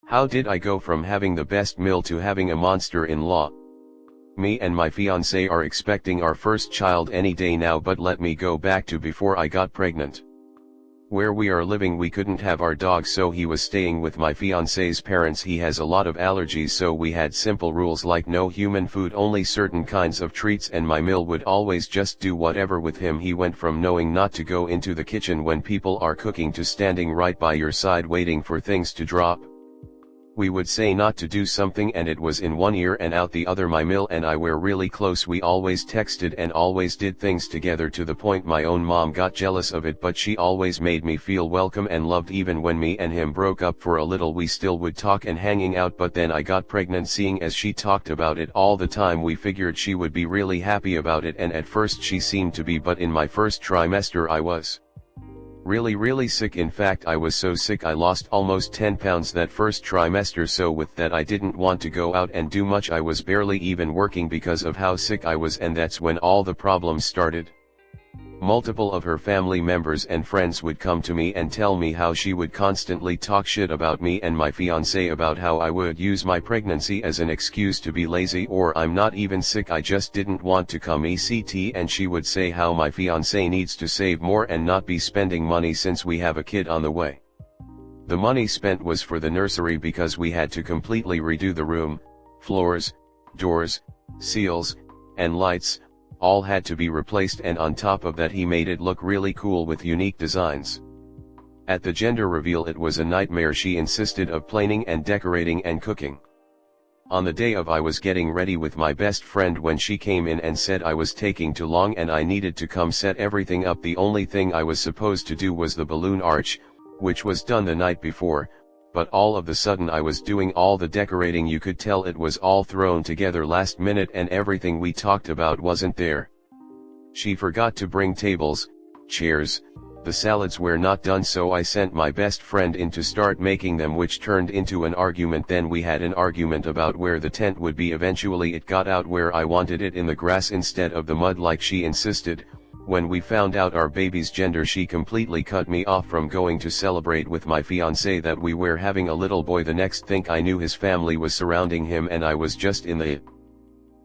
How did I go from having the best meal to having a monster-in-law? Me and my fiancé are expecting our first child any day now, but let me go back to before I got pregnant. Where we are living we couldn't have our dog, so he was staying with my fiancé's parents. He has a lot of allergies, so we had simple rules like no human food, only certain kinds of treats, and my Mill would always just do whatever with him. He went from knowing not to go into the kitchen when people are cooking to standing right by your side waiting for things to drop. We would say not to do something and it was in one ear and out the other. My Mill and I were really close. We always texted and always did things together, to the point my own mom got jealous of it, but she always made me feel welcome and loved. Even when me and him broke up for a little, we still would talk and hanging out, but then I got pregnant. Seeing as she talked about it all the time, we figured she would be really happy about it, and at first she seemed to be, but in my first trimester I was really sick. In fact, I was so sick I lost almost 10 pounds that first trimester, so with that I didn't want to go out and do much. I was barely even working because of how sick I was, and that's when all the problems started. Multiple of her family members and friends would come to me and tell me how she would constantly talk shit about me and my fiancé, about how I would use my pregnancy as an excuse to be lazy, or I'm not even sick, I just didn't want to come, etc. And she would say how my fiancé needs to save more and not be spending money since we have a kid on the way. The money spent was for the nursery because we had to completely redo the room, floors, doors, seals, and lights. All had to be replaced, and on top of that he made it look really cool with unique designs. At the gender reveal it was a nightmare. She insisted of planning and decorating and cooking. On the day of, I was getting ready with my best friend when she came in and said I was taking too long and I needed to come set everything up. The only thing I was supposed to do was the balloon arch, which was done the night before, but all of the sudden I was doing all the decorating. You could tell it was all thrown together last minute and everything we talked about wasn't there. She forgot to bring tables, chairs, the salads were not done, so I sent my best friend in to start making them, which turned into an argument. Then we had an argument about where the tent would be. Eventually it got out where I wanted it, in the grass instead of the mud like she insisted. When we found out our baby's gender, she completely cut me off from going to celebrate with my fiancé that we were having a little boy. The next thing I knew, his family was surrounding him and I was just in the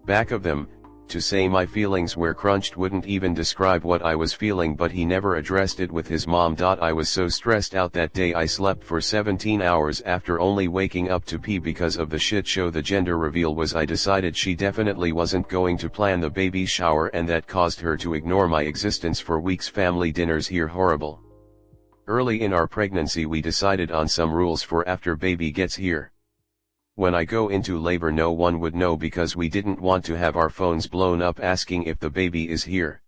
back of them. To say my feelings were crunched wouldn't even describe what I was feeling, but he never addressed it with his mom. I was so stressed out that day I slept for 17 hours after only waking up to pee because of the shit show the gender reveal was. I decided she definitely wasn't going to plan the baby shower, and that caused her to ignore my existence for weeks. Family dinners here horrible. Early in our pregnancy we decided on some rules for after baby gets here. When I go into labor no one would know because we didn't want to have our phones blown up asking if the baby is here.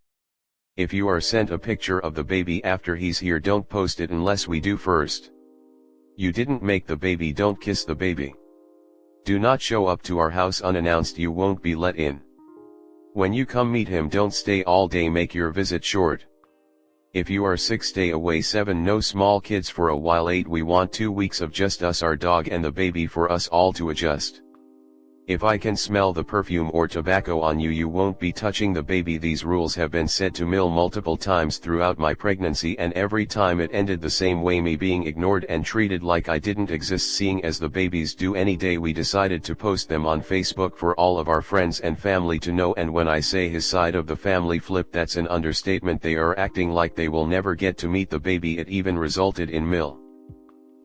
If you are sent a picture of the baby after he's here, don't post it unless we do first. You didn't make the baby, don't kiss the baby. Do not show up to our house unannounced, you won't be let in. When you come meet him don't stay all day, make your visit short. If you are sick stay away. 7 No small kids for a while. 8 We want 2 weeks of just us, our dog and the baby, for us all to adjust. If I can smell the perfume or tobacco on you, you won't be touching the baby. These rules have been said to Mill multiple times throughout my pregnancy, and every time it ended the same way, me being ignored and treated like I didn't exist. Seeing as the babies do any day, we decided to post them on Facebook for all of our friends and family to know, and when I say his side of the family flipped, that's an understatement. They are acting like they will never get to meet the baby. It even resulted in Mill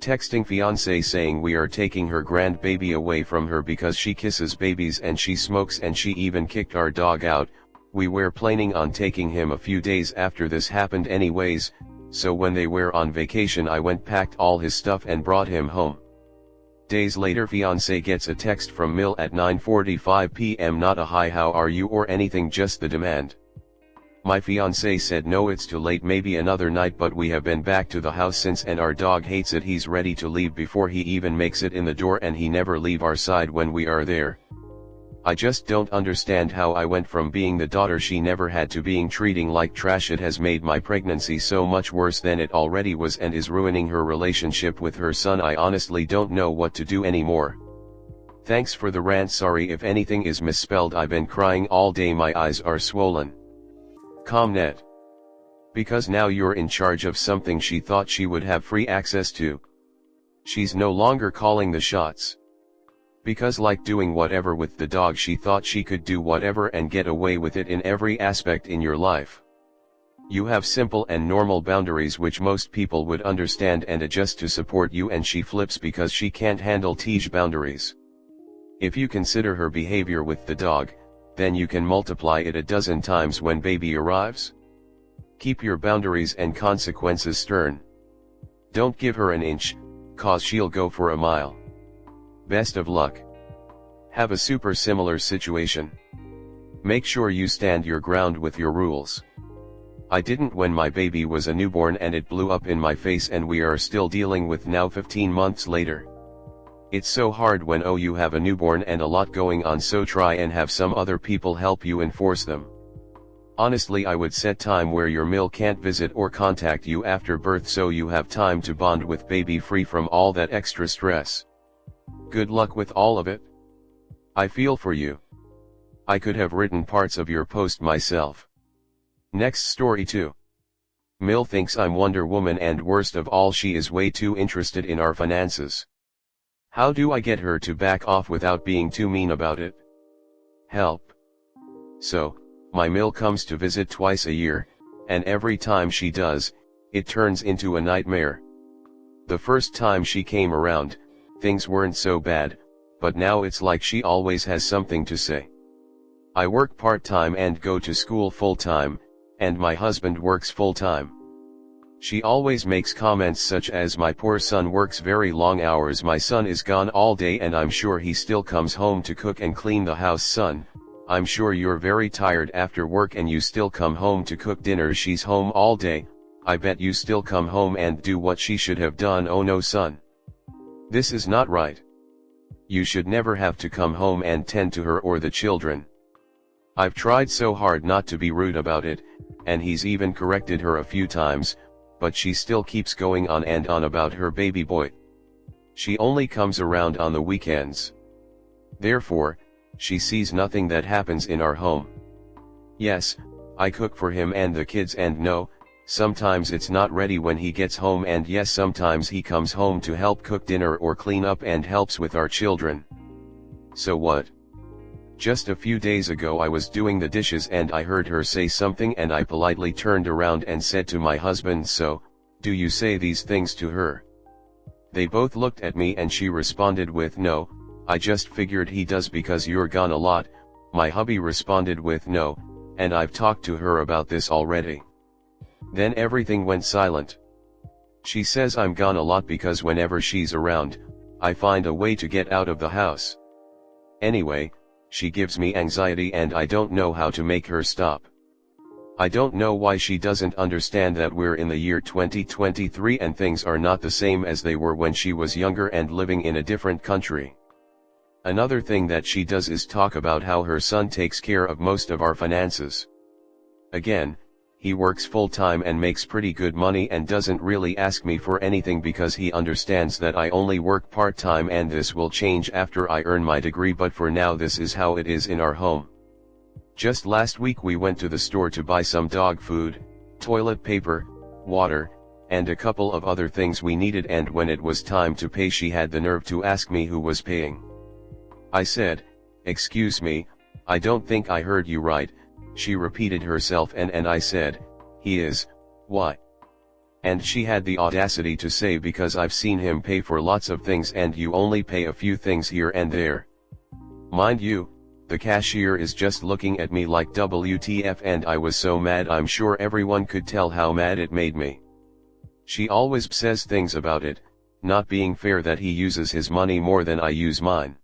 texting fiancé saying we are taking her grandbaby away from her because she kisses babies and she smokes, and she even kicked our dog out. We were planning on taking him a few days after this happened anyways, so when they were on vacation I went, packed all his stuff and brought him home. Days later fiancé gets a text from Mill at 9:45 p.m. Not a hi how are you or anything, just the demand. My fiancé said no, it's too late, maybe another night, but we have been back to the house since and our dog hates it. He's ready to leave before he even makes it in the door, and he never leave our side when we are there. I just don't understand how I went from being the daughter she never had to being treating like trash. It has made my pregnancy so much worse than it already was and is ruining her relationship with her son. I honestly don't know what to do anymore. Thanks for the rant, sorry if anything is misspelled. I've been crying all day, my eyes are swollen. Comnet. Because now you're in charge of something she thought she would have free access to. She's no longer calling the shots. Because like doing whatever with the dog, she thought she could do whatever and get away with it in every aspect in your life. You have simple and normal boundaries which most people would understand and adjust to support you, and she flips because she can't handle these boundaries. If you consider her behavior with the dog, then you can multiply it a dozen times when baby arrives. Keep your boundaries and consequences stern. Don't give her an inch, cause she'll go for a mile. Best of luck. Have a super similar situation. Make sure you stand your ground with your rules. I didn't when my baby was a newborn and it blew up in my face, and we are still dealing with now 15 months later. It's so hard when you have a newborn and a lot going on, so try and have some other people help you enforce them. Honestly, I would set time where your MIL can't visit or contact you after birth so you have time to bond with baby free from all that extra stress. Good luck with all of it. I feel for you. I could have written parts of your post myself. Next story 2. Mill thinks I'm Wonder Woman, and worst of all, she is way too interested in our finances. How do I get her to back off without being too mean about it? Help. So, my Mill comes to visit twice a year, and every time she does, it turns into a nightmare. The first time she came around, things weren't so bad, but now it's like she always has something to say. I work part-time and go to school full-time, and my husband works full-time. She always makes comments such as, "My poor son works very long hours, my son is gone all day and I'm sure he still comes home to cook and clean the house. Son, I'm sure you're very tired after work and you still come home to cook dinner. She's home all day, I bet you still come home and do what she should have done. Oh no, son. This is not right. You should never have to come home and tend to her or the children." I've tried so hard not to be rude about it, and he's even corrected her a few times, but she still keeps going on and on about her baby boy. She only comes around on the weekends. Therefore, she sees nothing that happens in our home. Yes, I cook for him and the kids, and no, sometimes it's not ready when he gets home, and yes, sometimes he comes home to help cook dinner or clean up and helps with our children. So what? Just a few days ago I was doing the dishes and I heard her say something, and I politely turned around and said to my husband, "So, do you say these things to her?" They both looked at me and she responded with, "No, I just figured he does because you're gone a lot." My hubby responded with, "No, and I've talked to her about this already." Then everything went silent. She says I'm gone a lot because whenever she's around, I find a way to get out of the house. Anyway, she gives me anxiety and I don't know how to make her stop. I don't know why she doesn't understand that we're in the year 2023 and things are not the same as they were when she was younger and living in a different country. Another thing that she does is talk about how her son takes care of most of our finances. Again, he works full-time and makes pretty good money and doesn't really ask me for anything because he understands that I only work part-time and this will change after I earn my degree, but for now this is how it is in our home. Just last week we went to the store to buy some dog food, toilet paper, water, and a couple of other things we needed, and when it was time to pay she had the nerve to ask me who was paying. I said, "Excuse me, I don't think I heard you right." She repeated herself and I said, "He is, why?" And she had the audacity to say, "Because I've seen him pay for lots of things and you only pay a few things here and there." Mind you, the cashier is just looking at me like WTF, and I was so mad I'm sure everyone could tell how mad it made me. She always says things about it not being fair that he uses his money more than I use mine.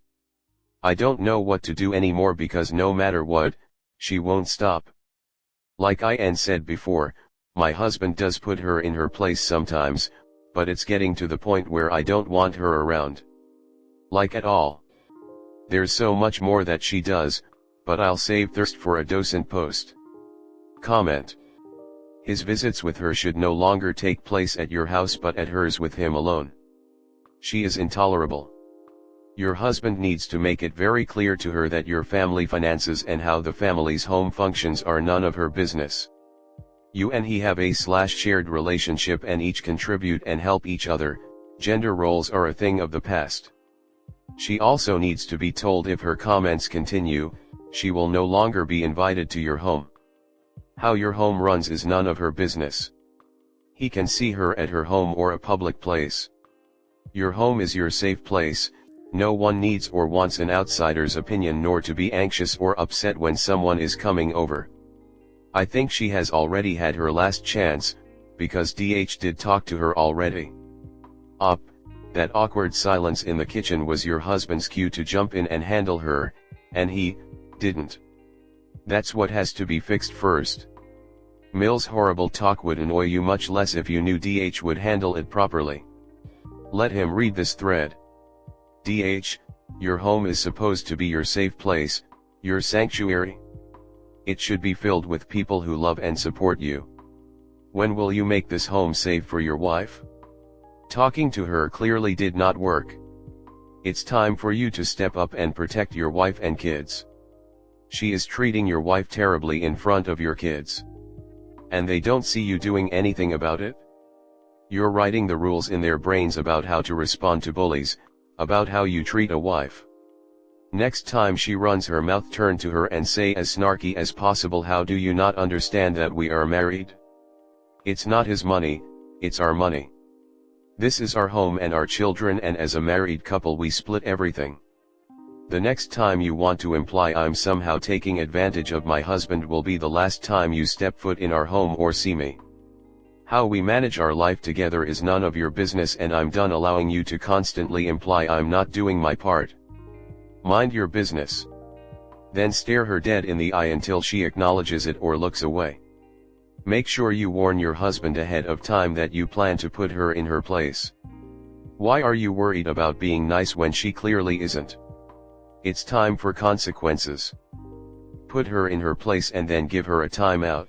I don't know what to do anymore because no matter what, she won't stop. Like I said before, my husband does put her in her place sometimes, but it's getting to the point where I don't want her around. Like at all. There's so much more that she does, but I'll save thirst for a docent post. Comment. His visits with her should no longer take place at your house but at hers with him alone. She is intolerable. Your husband needs to make it very clear to her that your family finances and how the family's home functions are none of her business. You and he have a/shared relationship and each contribute and help each other, Gender roles are a thing of the past. She also needs to be told if her comments continue, she will no longer be invited to your home. How your home runs is none of her business. He can see her at her home or a public place. Your home is your safe place. No one needs or wants an outsider's opinion, nor to be anxious or upset when someone is coming over. I think she has already had her last chance, because DH did talk to her already. That awkward silence in the kitchen was your husband's cue to jump in and handle her, and he didn't. That's what has to be fixed first. Mill's horrible talk would annoy you much less if you knew DH would handle it properly. Let him read this thread. DH, your home is supposed to be your safe place, your sanctuary. It should be filled with people who love and support you. When will you make this home safe for your wife? Talking to her clearly did not work. It's time for you to step up and protect your wife and kids. She is treating your wife terribly in front of your kids. And they don't see you doing anything about it? You're writing the rules in their brains about how to respond to bullies, about how you treat a wife. Next time she runs her mouth, turn to her and say as snarky as possible, how do you not understand that we are married? It's not his money, it's our money. This is our home and our children, and as a married couple we split everything. The next time you want to imply I'm somehow taking advantage of my husband will be the last time you step foot in our home or see me. How we manage our life together is none of your business, and I'm done allowing you to constantly imply I'm not doing my part. Mind your business. Then stare her dead in the eye until she acknowledges it or looks away. Make sure you warn your husband ahead of time that you plan to put her in her place. Why are you worried about being nice when she clearly isn't? It's time for consequences. Put her in her place and then give her a timeout.